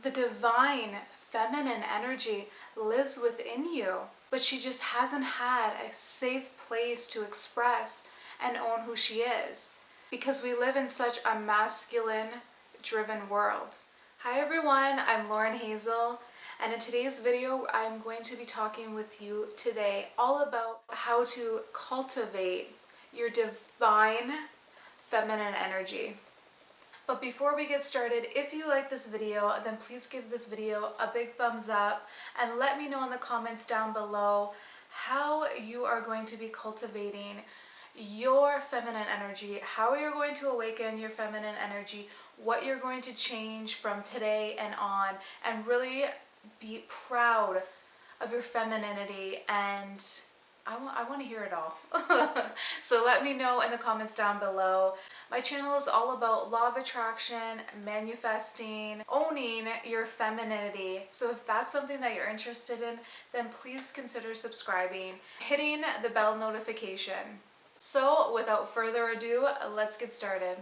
The divine feminine energy lives within you, but she just hasn't had a safe place to express and own who she is, because we live in such a masculine driven world. Hi everyone, I'm Lauren Hazel, and in today's video I'm going to be talking with you today all about how to cultivate your divine feminine energy. But before we get started, if you like this video, then please give this video a big thumbs up and let me know in the comments down below how you are going to be cultivating your feminine energy, how you're going to awaken your feminine energy, what you're going to change from today and on, and really be proud of your femininity. And I want to hear it all. So let me know in the comments down below. My channel is all about law of attraction, manifesting, owning your femininity. So if that's something that you're interested in, then please consider subscribing, hitting the bell notification. So without further ado, let's get started.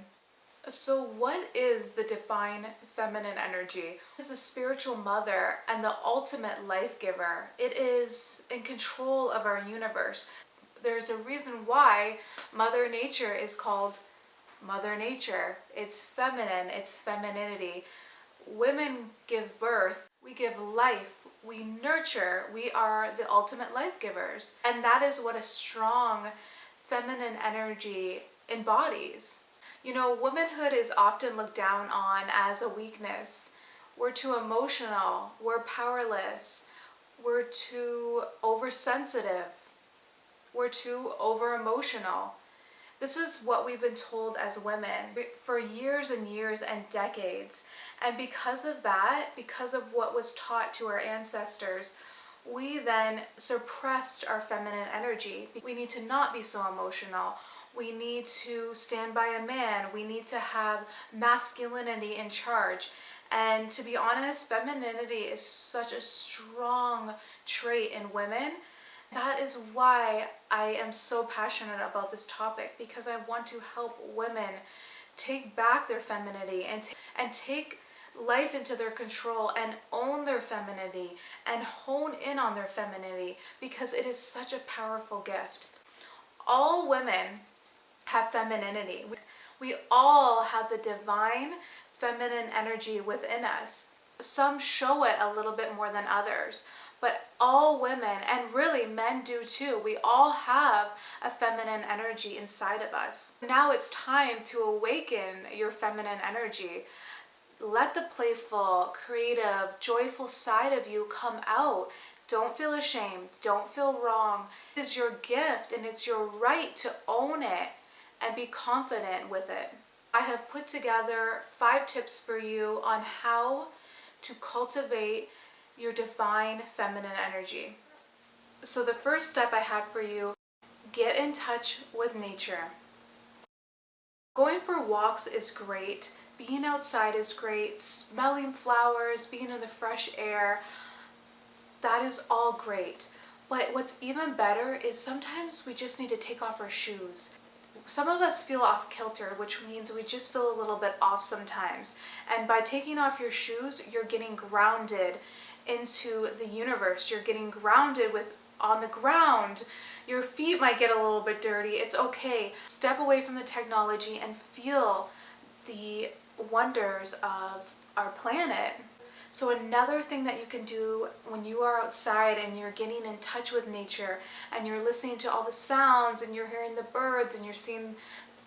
So what is the divine feminine energy? It is the spiritual mother and the ultimate life giver. It is in control of our universe. There's a reason why Mother Nature is called Mother Nature. It's feminine, it's femininity. Women give birth, we give life, we nurture, we are the ultimate life givers. And that is what a strong feminine energy embodies. You know, womanhood is often looked down on as a weakness. We're too emotional, we're powerless, we're too oversensitive, we're too over-emotional. This is what we've been told as women for years and years and decades. And because of that, because of what was taught to our ancestors, we then suppressed our feminine energy. We need to not be so emotional. We need to stand by a man. We need to have masculinity in charge. And to be honest, femininity is such a strong trait in women. That is why I am so passionate about this topic, because I want to help women take back their femininity and take life into their control and own their femininity and hone in on their femininity, because it is such a powerful gift. All women have femininity. We all have the divine feminine energy within us. Some show it a little bit more than others, but all women, and really men do too, we all have a feminine energy inside of us. Now it's time to awaken your feminine energy. Let the playful, creative, joyful side of you come out. Don't feel ashamed. Don't feel wrong. It is your gift and it's your right to own it and be confident with it. I have put together 5 tips for you on how to cultivate your divine feminine energy. So the first step I have for you, get in touch with nature. Going for walks is great. Being outside is great. Smelling flowers, being in the fresh air, that is all great. But what's even better is sometimes we just need to take off our shoes. Some of us feel off kilter, which means we just feel a little bit off sometimes. And by taking off your shoes, you're getting grounded into the universe. You're getting grounded on the ground. Your feet might get a little bit dirty. It's okay. Step away from the technology and feel the wonders of our planet. So another thing that you can do when you are outside and you're getting in touch with nature and you're listening to all the sounds and you're hearing the birds and you're seeing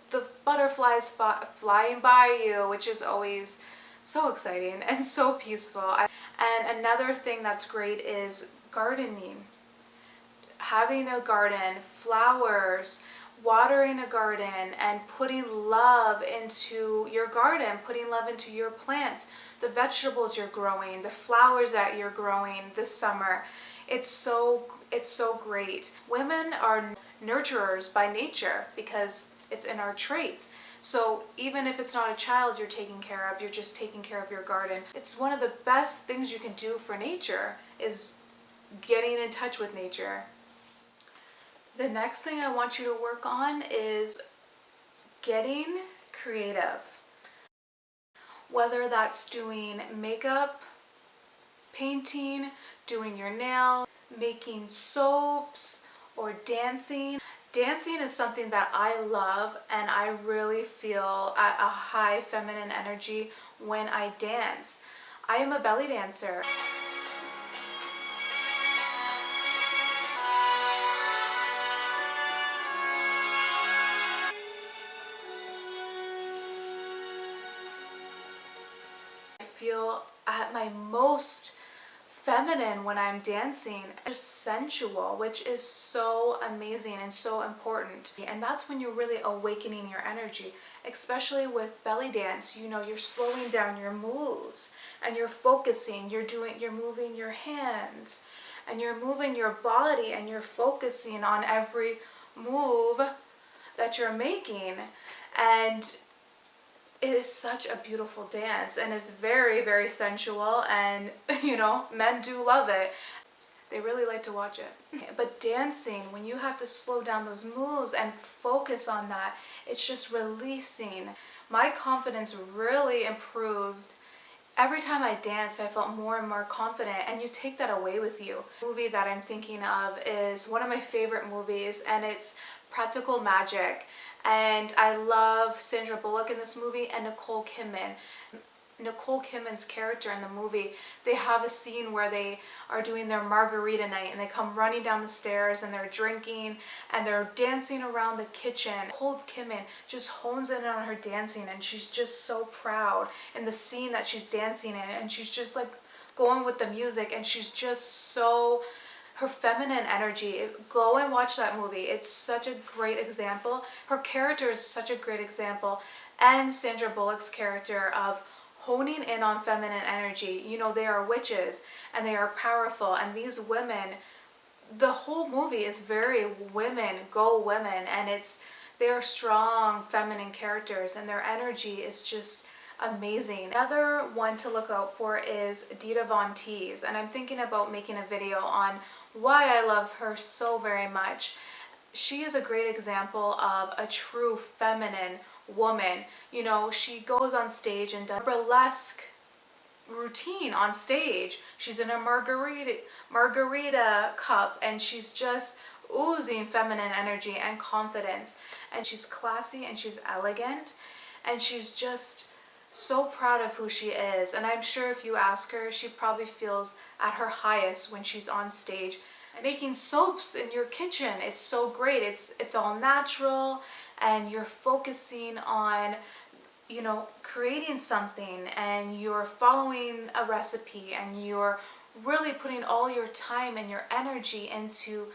the butterflies flying by you, which is always so exciting and so peaceful. And another thing that's great is gardening. Having a garden, flowers, watering a garden, and putting love into your garden, putting love into your plants, the vegetables you're growing, the flowers that you're growing this summer. It's so great. Women are nurturers by nature because it's in our traits. So even if it's not a child you're taking care of, you're just taking care of your garden. It's one of the best things you can do for nature is getting in touch with nature. The next thing I want you to work on is getting creative. Whether that's doing makeup, painting, doing your nails, making soaps, or dancing. Dancing is something that I love, and I really feel a high feminine energy when I dance. I am a belly dancer. I feel at my most feminine when I'm dancing, just sensual, which is so amazing and so important. And that's when you're really awakening your energy, especially with belly dance. You know, you're slowing down your moves and you're focusing, you're moving your hands and you're moving your body and you're focusing on every move that you're making. And it is such a beautiful dance, and it's very, very sensual, and you know, men do love it. They really like to watch it. But dancing, when you have to slow down those moves and focus on that, it's just releasing. My confidence really improved. Every time I danced, I felt more and more confident, and you take that away with you. The movie that I'm thinking of is one of my favorite movies, and it's Practical Magic. And I love Sandra Bullock in this movie and Nicole Kidman. Nicole Kidman's character in the movie, they have a scene where they are doing their margarita night and they come running down the stairs and they're drinking and they're dancing around the kitchen. Nicole Kidman just hones in on her dancing, and she's just so proud in the scene that she's dancing in, and she's just like going with the music, and she's just so, her feminine energy. Go and watch that movie. It's such a great example. Her character is such a great example, and Sandra Bullock's character of honing in on feminine energy. You know, they are witches and they are powerful, and these women, the whole movie is very women, go women, and they are strong feminine characters, and their energy is just amazing. Another one to look out for is Dita Von Teese, and I'm thinking about making a video on why I love her so very much. She is a great example of a true feminine woman. You know, she goes on stage and does burlesque routine on stage. She's in a margarita cup, and she's just oozing feminine energy and confidence, and she's classy and she's elegant, and she's just so proud of who she is. And I'm sure if you ask her, she probably feels at her highest when she's on stage making soaps in your kitchen. It's so great. It's all natural, and you're focusing on, you know, creating something, and you're following a recipe, and you're really putting all your time and your energy into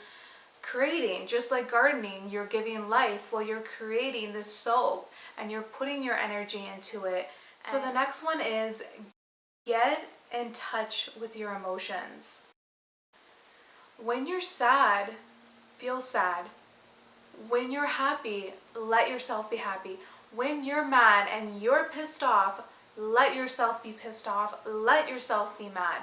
creating. Just like gardening, you're giving life while you're creating this soap, and you're putting your energy into it. So the next one is get in touch with your emotions. When you're sad, feel sad. When you're happy, let yourself be happy. When you're mad and you're pissed off, let yourself be pissed off. Let yourself be mad.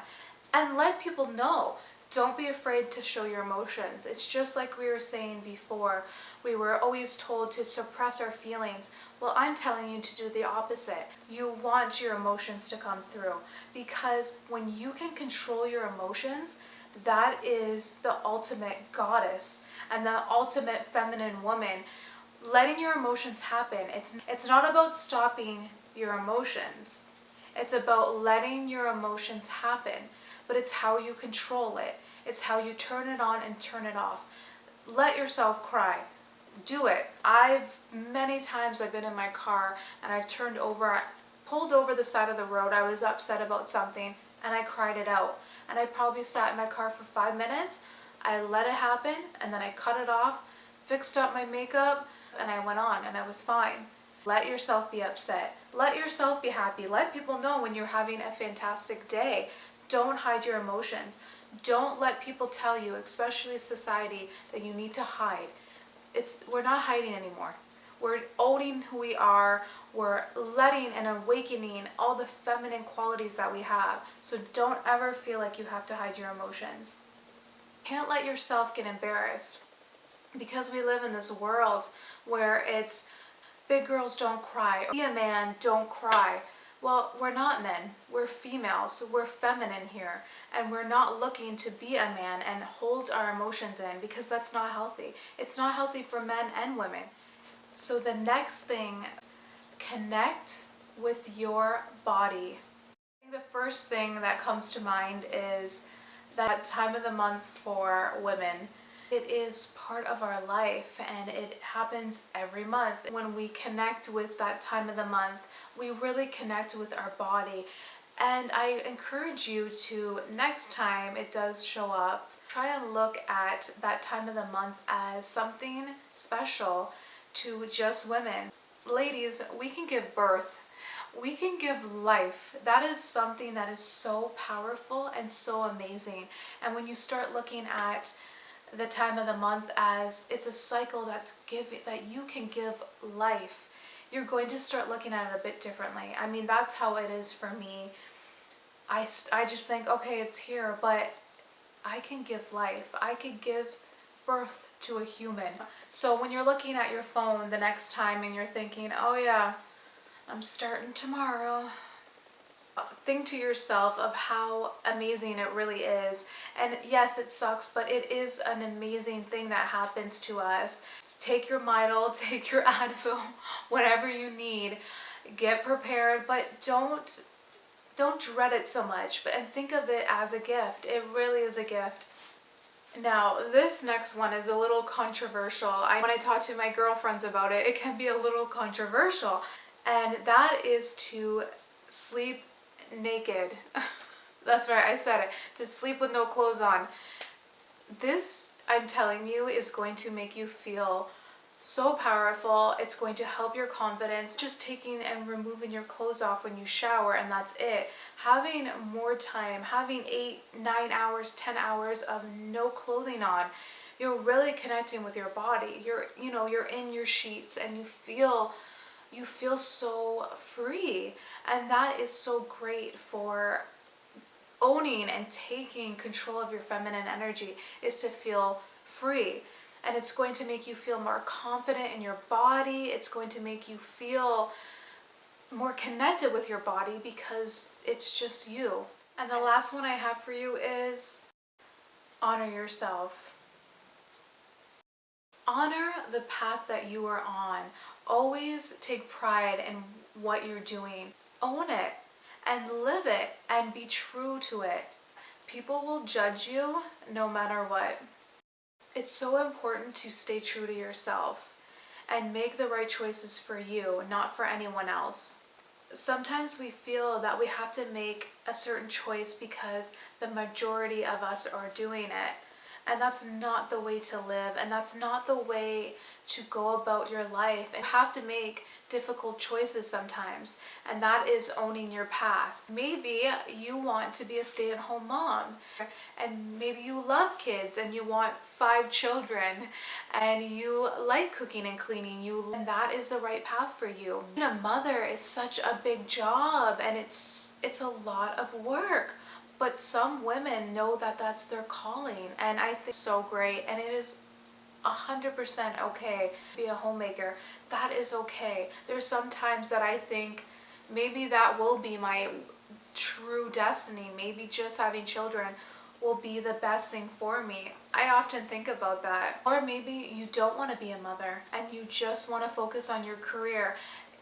And let people know. Don't be afraid to show your emotions. It's just like we were saying before. We were always told to suppress our feelings. Well, I'm telling you to do the opposite. You want your emotions to come through, because when you can control your emotions, that is the ultimate goddess and the ultimate feminine woman. Letting your emotions happen. It's not about stopping your emotions. It's about letting your emotions happen, but it's how you control it. It's how you turn it on and turn it off. Let yourself cry. Do it. Many times I've been in my car and I've pulled over the side of the road. I was upset about something and I cried it out. And I probably sat in my car for 5 minutes. I let it happen, and then I cut it off, fixed up my makeup, and I went on, and I was fine. Let yourself be upset. Let yourself be happy. Let people know when you're having a fantastic day. Don't hide your emotions. Don't let people tell you, especially society, that you need to hide. We're not hiding anymore. We're owning who we are. We're letting and awakening all the feminine qualities that we have. So don't ever feel like you have to hide your emotions. Can't let yourself get embarrassed, because we live in this world where it's big girls don't cry. Be a man, don't cry. Well, we're not men, we're females, so we're feminine here, and we're not looking to be a man and hold our emotions in, because that's not healthy. It's not healthy for men and women. So the next thing, connect with your body. The first thing that comes to mind is that time of the month for women. It is part of our life, and it happens every month. When we connect with that time of the month, we really connect with our body. And I encourage you to, next time it does show up, try and look at that time of the month as something special to just women. Ladies, we can give birth. We can give life. That is something that is so powerful and so amazing. And when you start looking at the time of the month as it's a cycle that you can give life, you're going to start looking at it a bit differently. I mean, that's how it is for me. I just think, okay, it's here, but I can give life. I could give birth to a human. So when you're looking at your phone the next time and you're thinking, oh yeah, I'm starting tomorrow, think to yourself of how amazing it really is. And yes, it sucks, but it is an amazing thing that happens to us. Take your Midol, take your Advil, whatever you need. Get prepared, but don't dread it so much, and think of it as a gift. It really is a gift. Now, this next one is a little controversial. When I talk to my girlfriends about it, it can be a little controversial. And that is to sleep naked. That's right, I said it. To sleep with no clothes on. This, I'm telling you, is going to make you feel so powerful. It's going to help your confidence. Just taking and removing your clothes off when you shower, and that's it. Having more time, having 8, 9 hours, 10 hours of no clothing on, you're really connecting with your body. You're in your sheets and you feel so free. And that is so great for owning and taking control of your feminine energy, is to feel free. And it's going to make you feel more confident in your body. It's going to make you feel more connected with your body because it's just you. And the last one I have for you is honor yourself. Honor the path that you are on. Always take pride in what you're doing. Own it and live it and be true to it. People will judge you no matter what. It's so important to stay true to yourself and make the right choices for you, not for anyone else. Sometimes we feel that we have to make a certain choice because the majority of us are doing it. And that's not the way to live, and that's not the way to go about your life. You have to make difficult choices sometimes, and that is owning your path. Maybe you want to be a stay-at-home mom, and maybe you love kids and you want 5 children, and you like cooking and cleaning, and that is the right path for you. Being a mother is such a big job, and it's a lot of work. But some women know that that's their calling, and I think it's so great, and it is 100% okay to be a homemaker. That is okay. There's some times that I think maybe that will be my true destiny. Maybe just having children will be the best thing for me. I often think about that. Or maybe you don't want to be a mother and you just want to focus on your career.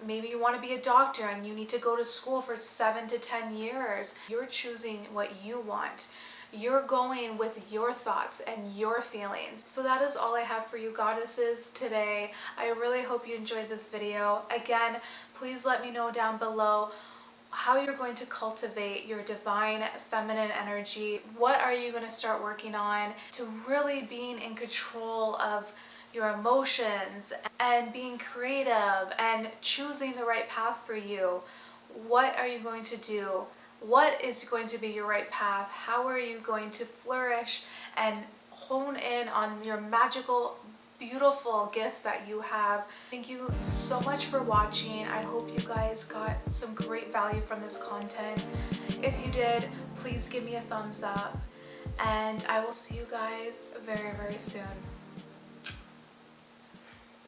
Maybe you want to be a doctor and you need to go to school for 7 to 10 years. You're choosing what you want. You're going with your thoughts and your feelings. So that is all I have for you goddesses today. I really hope you enjoyed this video. Again, please let me know down below how you're going to cultivate your divine feminine energy. What are you going to start working on to really being in control of your emotions and being creative and choosing the right path for you? What are you going to do? What is going to be your right path? How are you going to flourish and hone in on your magical, beautiful gifts that you have? Thank you so much for watching. I hope you guys got some great value from this content. If you did, please give me a thumbs up, and I will see you guys very, very soon.